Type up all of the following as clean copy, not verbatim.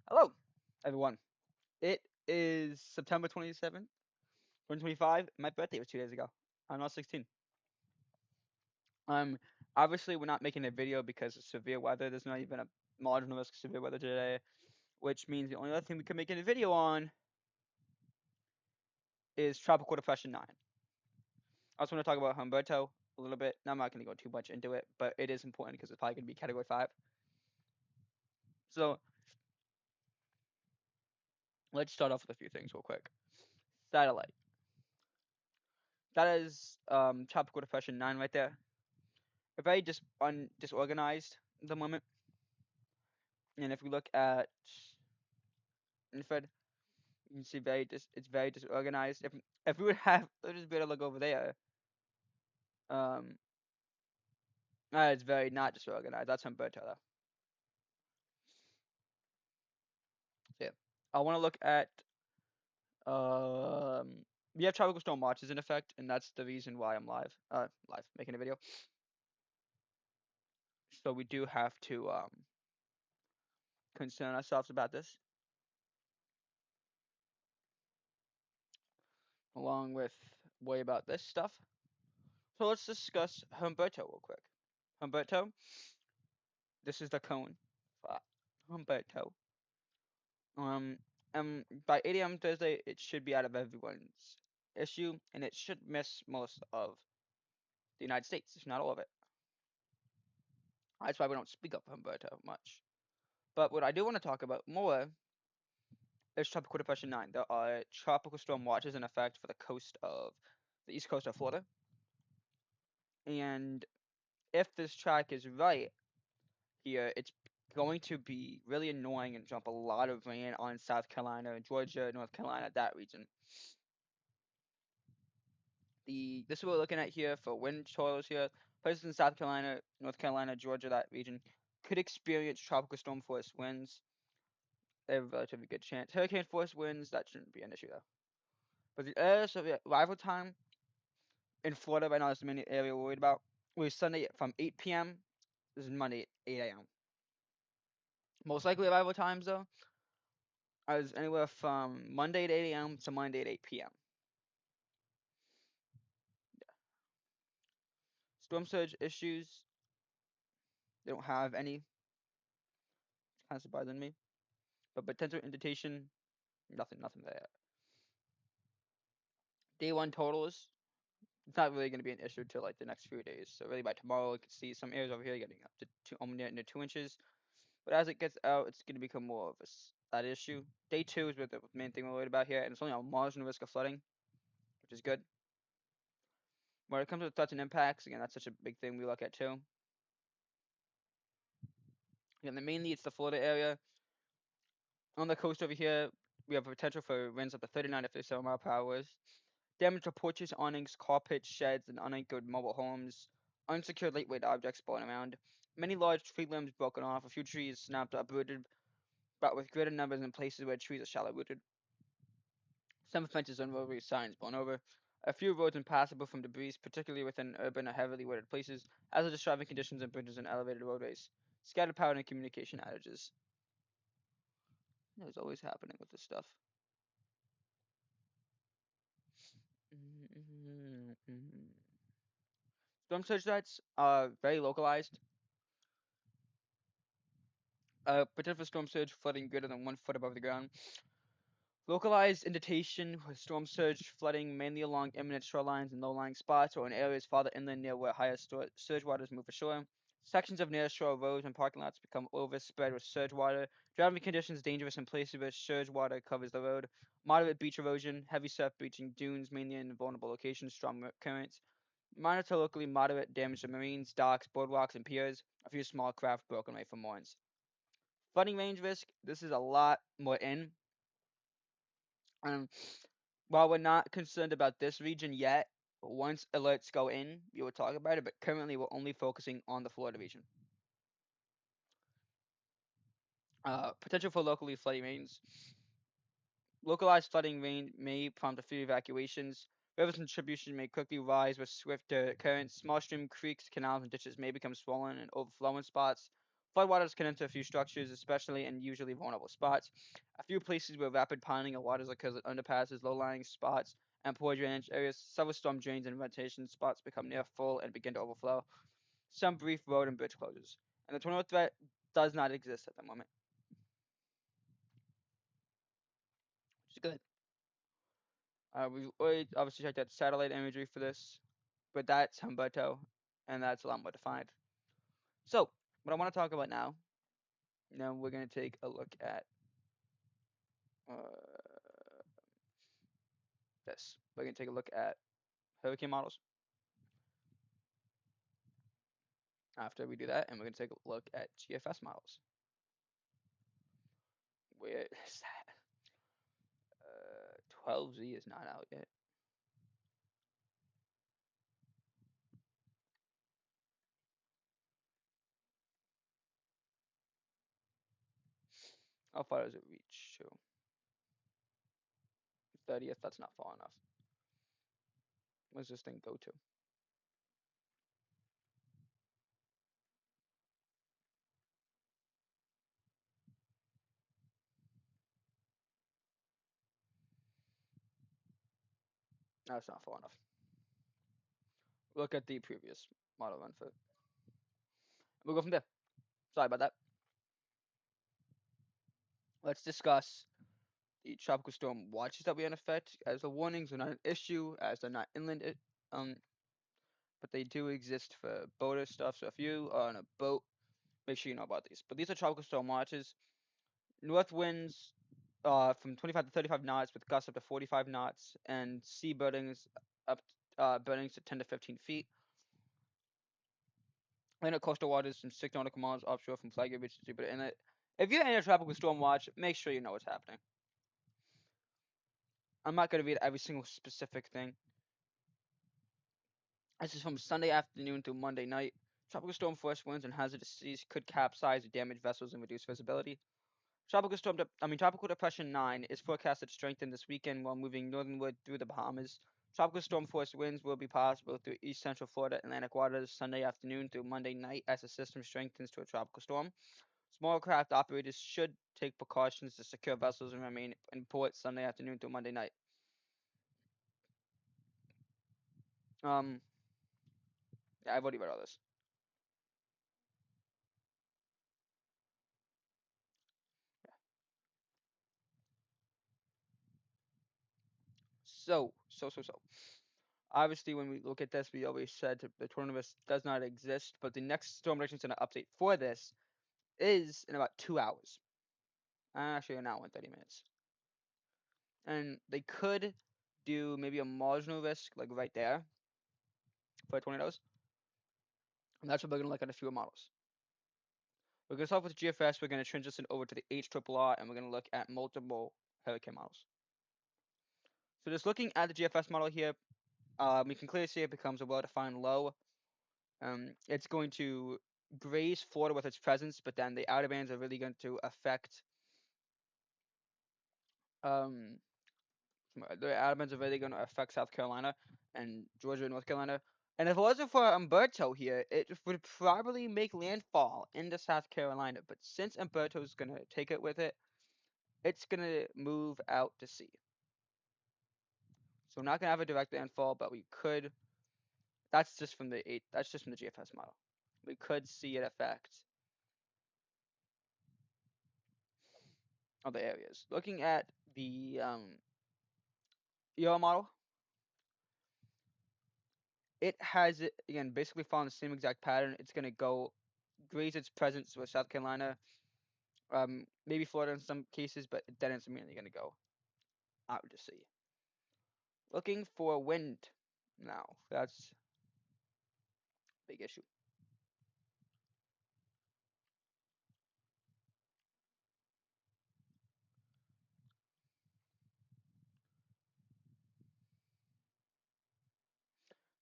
Hello, everyone. It is September 27th, 2025. My birthday was 2 days ago. I'm now 16. Um, Obviously, we're not making a video because of severe weather. There's not even a marginal risk of severe weather today, which means the only other thing we can make a video on is Tropical Depression 9. I also want to talk about Humberto a little bit. Now, I'm not going to go too much into it, but it is important because it's probably going to be Category 5. So, let's start off with a few things real quick. Satellite. That is Tropical Depression 9 right there. Very disorganized at the moment. And if we look at infrared, you can see it's very disorganized. If we would have, let's just better look over there. Um, it's very not disorganized. That's Humberto though. So yeah, I want to look at we have tropical storm watches in effect, and that's the reason why I'm live making a video. So we do have to concern ourselves about this, along with worry about this stuff. So let's discuss Humberto real quick. Humberto, this is the cone for Humberto. Um, by 8 a.m. Thursday, it should be out of everyone's issue, and it should miss most of the United States, if not all of it. That's why we don't speak of Humberto much. But what I do want to talk about more is Tropical Depression 9. There are tropical storm watches in effect for the east coast of Florida. And if this track is right here, it's going to be really annoying and jump a lot of rain on South Carolina, Georgia, North Carolina, that region. This is what we're looking at here for wind totals here. Places in South Carolina, North Carolina, Georgia, that region could experience tropical storm force winds. They have a relatively good chance. Hurricane force winds, that shouldn't be an issue though. But the arrival time in Florida right now is the main area we're worried about. We're Sunday from 8 p.m. This is Monday at 8 a.m. Most likely arrival times though is anywhere from Monday at 8 a.m. to Monday at 8 p.m. Storm surge issues, they don't have any. It's kind of surprising me. But potential indentation, nothing there. Day one totals, it's not really going to be an issue till like the next few days. So really by tomorrow, we could see some areas over here getting up to almost near 2 inches. But as it gets out, it's going to become more of that issue. Day two is what the main thing we're worried about here, and it's only a marginal risk of flooding, which is good. When it comes to threats and impacts, again, that's such a big thing we look at too. Again, mainly it's the Florida area. On the coast over here, we have potential for winds up to 39 to 57 mile per hour. Damage to porches, awnings, carpets, sheds, and unanchored mobile homes. Unsecured lightweight objects blown around. Many large tree limbs broken off. A few trees snapped, uprooted, but with greater numbers in places where trees are shallow rooted. Some fences and roadway signs blown over. A few roads impassable from debris, particularly within urban or heavily wooded places. Hazardous driving conditions and bridges and elevated roadways. Scattered power and communication outages. It's always happening with this stuff. Storm surge threats are very localized. Potential storm surge flooding greater than 1 foot above the ground. Localized indentation with storm surge flooding mainly along imminent shorelines and low-lying spots or in areas farther inland near where higher surge waters move ashore. Sections of near-shore roads and parking lots become overspread with surge water. Driving conditions dangerous in places where surge water covers the road. Moderate beach erosion, heavy surf breaching dunes mainly in vulnerable locations, strong currents. Minor to locally moderate damage to marines, docks, boardwalks, and piers. A few small craft broken away from moorings. Flooding range risk, this is a lot more in. Um, while we're not concerned about this region yet, once alerts go in, we will talk about it, but currently we're only focusing on the Florida region. Potential for locally flooding rains. Localized flooding rain may prompt a few evacuations. Rivers and tributaries may quickly rise with swift currents. Small stream creeks, canals, and ditches may become swollen and overflow in spots. Floodwaters can enter a few structures, especially in usually vulnerable spots. A few places where rapid piling of waters occurs at underpasses, low-lying spots, and poor drainage areas. Several storm drains and ventilation spots become near full and begin to overflow. Some brief road and bridge closures. And the tornado threat does not exist at the moment, which is good. We've already obviously checked out satellite imagery for this, but that's Humberto, and that's a lot more defined. So, what I want to talk about now we're going to take a look at uh, this. We're going to take a look at hurricane models after we do that, and we're going to take a look at GFS models. Where is that? 12Z is not out yet. How far does it reach to? 30th, that's not far enough. Where's this thing go to? That's not far enough. Look at the previous model run for it. We'll go from there. Sorry about that. Let's discuss the tropical storm watches that we in effect, as the warnings are not an issue, as they're not inland, um, but they do exist for boater stuff. So if you are on a boat, make sure you know about these. But these are tropical storm watches. North winds from 25 to 35 knots with gusts up to 45 knots, and sea birdings up birdings to 10 to 15 feet. Atlantic coastal waters from 6 nautical miles offshore from Flagler Beach to Jupiter Inlet. If you're in a tropical storm watch, make sure you know what's happening. I'm not going to read every single specific thing. This is from Sunday afternoon through Monday night. Tropical storm force winds and hazardous seas could capsize or damage vessels and reduce visibility. Tropical Depression 9 is forecasted to strengthen this weekend while moving northernward through the Bahamas. Tropical storm force winds will be possible through east central Florida Atlantic waters Sunday afternoon through Monday night as the system strengthens to a tropical storm. Small craft operators should take precautions to secure vessels and remain in port Sunday afternoon through Monday night. Um, yeah, I've already read all this. So. Obviously, when we look at this, we always said the tornado does not exist, but the next storm prediction center update for this is in about 2 hours. Actually, an hour and 30 minutes. And they could do maybe a marginal risk, like right there, for tornadoes. And that's what we're going to look at a few models. We're going to start with GFS. We're going to transition over to the HRRR, and we're going to look at multiple hurricane models. So just looking at the GFS model here, we can clearly see it becomes a well-defined low. It's going to graze Florida with its presence, but then the outer bands are really going to affect. Um, the outer bands are really going to affect South Carolina and Georgia and North Carolina. And if it wasn't for Umberto here, it would probably make landfall into South Carolina. But since Umberto's going to take it with it, it's going to move out to sea. So we're not going to have a direct landfall, but we could. That's just from the GFS model. We could see it affect other areas. Looking at the EO model, it has it again basically following the same exact pattern. It's gonna go graze its presence with South Carolina, maybe Florida in some cases, but then it's immediately gonna go out to sea. Looking for wind now. That's a big issue.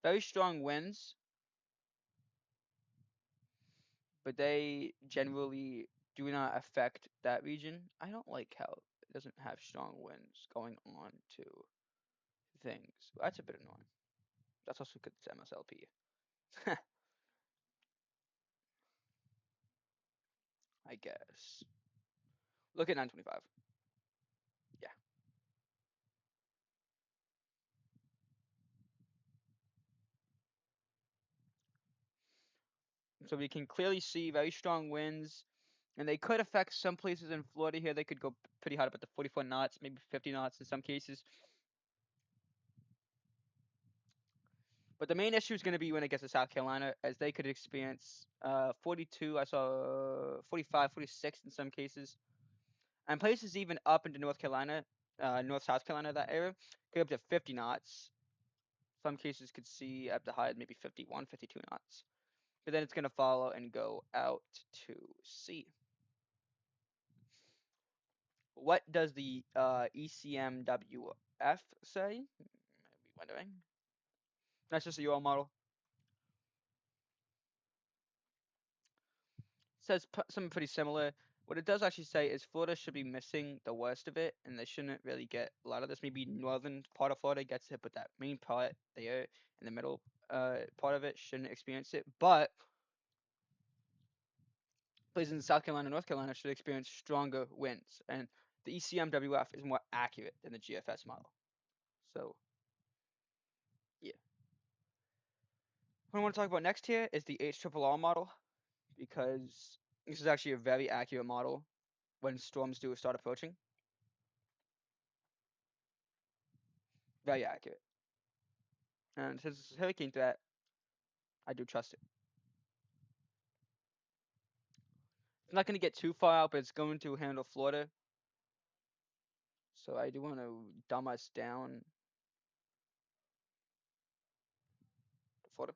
Very strong winds, but they generally do not affect that region. I don't like how it doesn't have strong winds going on to things. That's a bit annoying. That's also because it's MSLP. I guess. Look at 925. Yeah. So we can clearly see very strong winds, and they could affect some places in Florida here. They could go pretty hot up at the 44 knots, maybe 50 knots in some cases. But the main issue is going to be when it gets to South Carolina, as they could experience 42, I saw 45, 46 in some cases. And places even up into North Carolina, North South Carolina, that area, could up to 50 knots. Some cases could see up to high maybe 51, 52 knots. But then it's going to follow and go out to sea. What does the ECMWF say? Might be wondering. That's just a UL model. Says something pretty similar. What it does actually say is Florida should be missing the worst of it, and they shouldn't really get a lot of this. Maybe northern part of Florida gets it, but that main part there in the middle part of it shouldn't experience it. But places in South Carolina and North Carolina should experience stronger winds, and the ECMWF is more accurate than the GFS model. So, yeah. What I want to talk about next here is the HRRR model, because this is actually a very accurate model when storms do start approaching. Very accurate. And since it's a hurricane threat, I do trust it. It's not going to get too far out, but it's going to handle Florida. So I do want to dumb us down to Florida.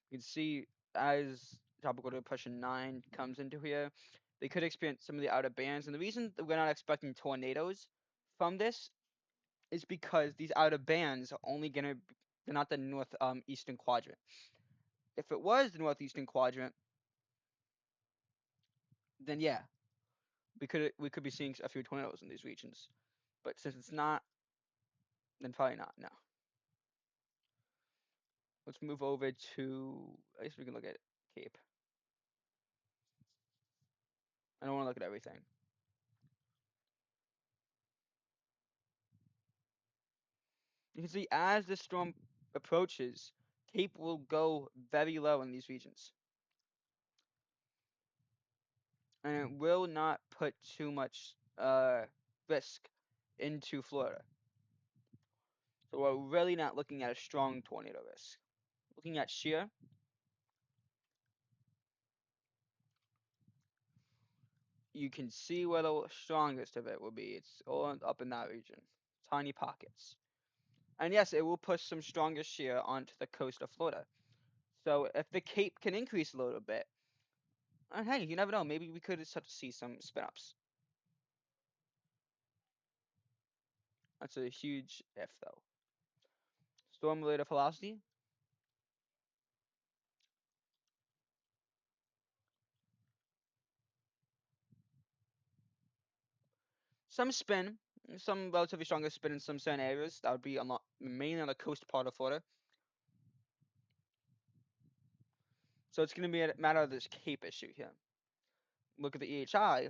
You can see as Tropical Depression 9 comes into here, they could experience some of the outer bands. And the reason that we're not expecting tornadoes from this is because these outer bands are only going to, they're not the north eastern quadrant. If it was the northeastern quadrant, then yeah, we could be seeing a few tornadoes in these regions. But since it's not, then probably not. No. Let's move over to. I guess we can look at Cape. I don't want to look at everything. You can see as the storm approaches, Cape will go very low in these regions, and it will not put too much risk into Florida. So we're really not looking at a strong tornado risk. Looking at shear, you can see where the strongest of it will be. It's all up in that region, tiny pockets. And yes, it will push some stronger shear onto the coast of Florida. So if the Cape can increase a little bit, and hey, you never know, maybe we could start to see some spin ups. That's a huge if though. Storm related velocity, some spin, some relatively stronger spin in some certain areas. That would be on mainly on the coast part of Florida. So it's going to be a matter of this Cape issue here. Look at the EHI.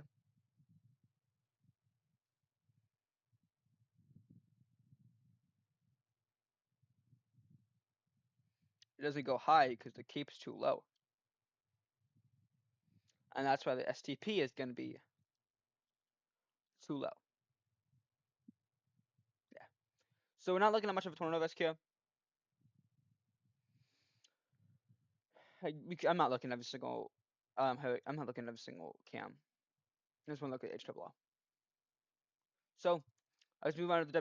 It doesn't go high because the Cape's too low. And that's why the STP is going to be too low. Yeah. So we're not looking at much of a tornado risk here. I'm not looking at every single I'm not looking at every single cam. I just want to look at HRRR. So let's move on to the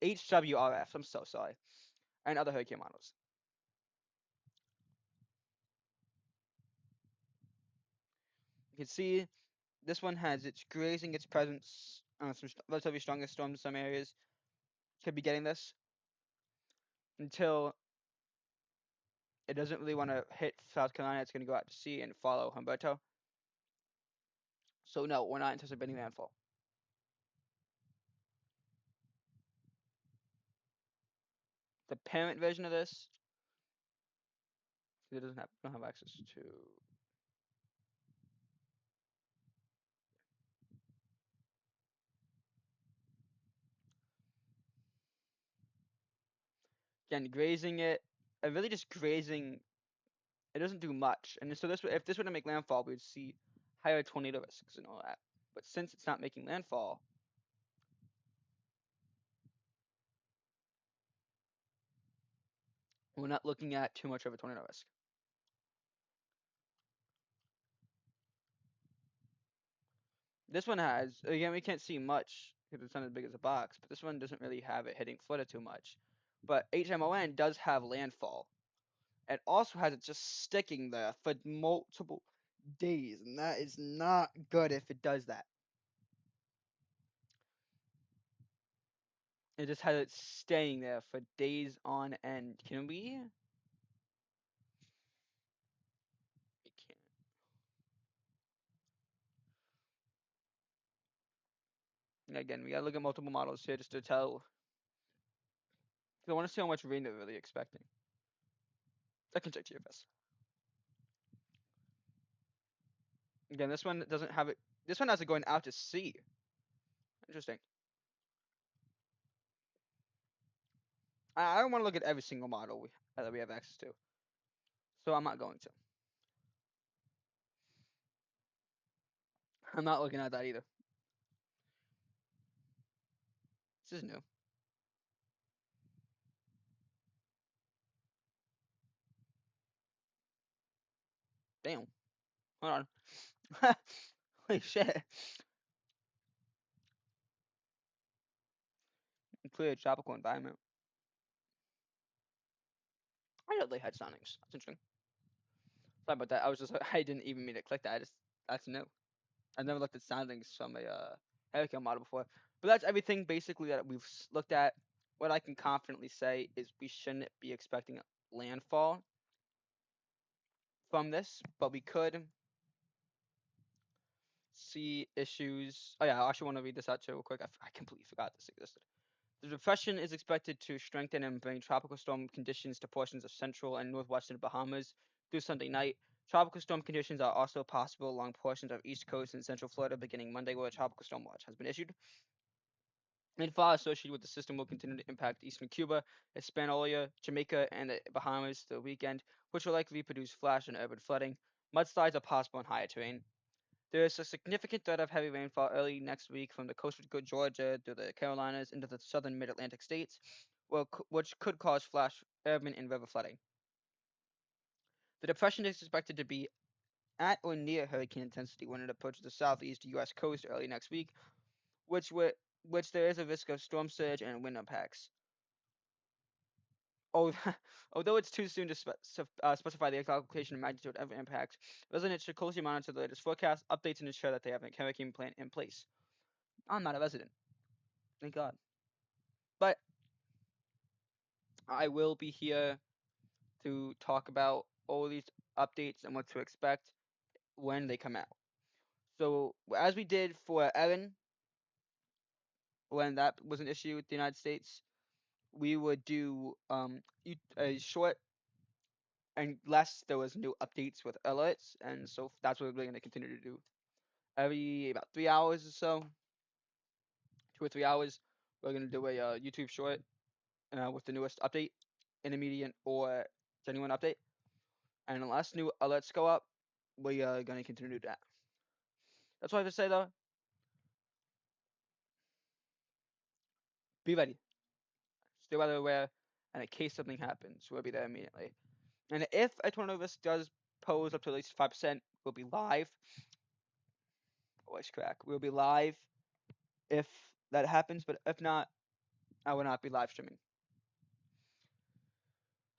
HWRF. I'm so sorry, and other hurricane models. You can see this one has its grazing its presence on some relatively strongest storms in some areas. Could be getting this until it doesn't really want to hit South Carolina. It's going to go out to sea and follow Humberto. So no, we're not anticipating landfall. the parent version of this. It doesn't have don't have access to. Again, grazing it, really just grazing. It doesn't do much, and so if this were to make landfall, we would see higher tornado risks and all that. But since it's not making landfall, we're not looking at too much of a tornado risk. This one has, again, we can't see much because it's not as big as a box, but this one doesn't really have it hitting Florida too much. But HMON does have landfall. It also has it just sticking there for multiple days, and that is not good if it does that. It just has it staying there for days on end. Can we? We can't. Again, we gotta look at multiple models here just to tell. 'Cause I want to see how much rain they're really expecting. I can check GFS. Again, this one doesn't have it. This one has it going out to sea. Interesting. I don't want to look at every single model that we have access to, so I'm not going to. I'm not looking at that either. This is new. Damn. Hold on. Holy shit. Clear tropical environment. I know they had soundings. That's interesting. Sorry about that. I was just I didn't even mean to click that. That's new. I've never looked at soundings from a hurricane model before. But that's everything basically that we've looked at. What I can confidently say is we shouldn't be expecting landfall from this, but we could see issues. Oh yeah, I actually want to read this out too real quick. I completely forgot this existed. The depression is expected to strengthen and bring tropical storm conditions to portions of central and northwestern Bahamas through Sunday night. Tropical storm conditions are also possible along portions of East Coast and Central Florida beginning Monday, where a tropical storm watch has been issued. Rainfall associated with the system will continue to impact eastern Cuba, Hispaniola, Jamaica, and the Bahamas through the weekend, which will likely produce flash and urban flooding. Mudslides are possible in higher terrain. There is a significant threat of heavy rainfall early next week from the coast of Georgia through the Carolinas into the southern mid-Atlantic states, which could cause flash urban and river flooding. The depression is expected to be at or near hurricane intensity when it approaches the southeast U.S. coast early next week, which wi- which there is a risk of storm surge and wind impacts. Oh, although it's too soon to specify the exact location and magnitude of impacts, residents should closely monitor the latest forecast, updates, and ensure that they have a hurricane plan in place. I'm not a resident, thank God. But I will be here to talk about all these updates and what to expect when they come out. So, as we did for Erin, when that was an issue with the United States, we would do a short unless there was new updates with alerts, and so that's what we're going to continue to do. Every about 3 hours or so, 2 or 3 hours, we're going to do a YouTube short with the newest update, intermediate, or genuine update. And unless new alerts go up, we are going to continue to do that. That's what I have to say though. Be ready. Stay weather aware, and in case something happens, we'll be there immediately. And if a tornado risk does pose up to at least 5%, we'll be live. Voice crack. We'll be live if that happens, but if not, I will not be live streaming.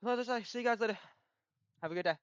So that's all. See you guys later. Have a good day.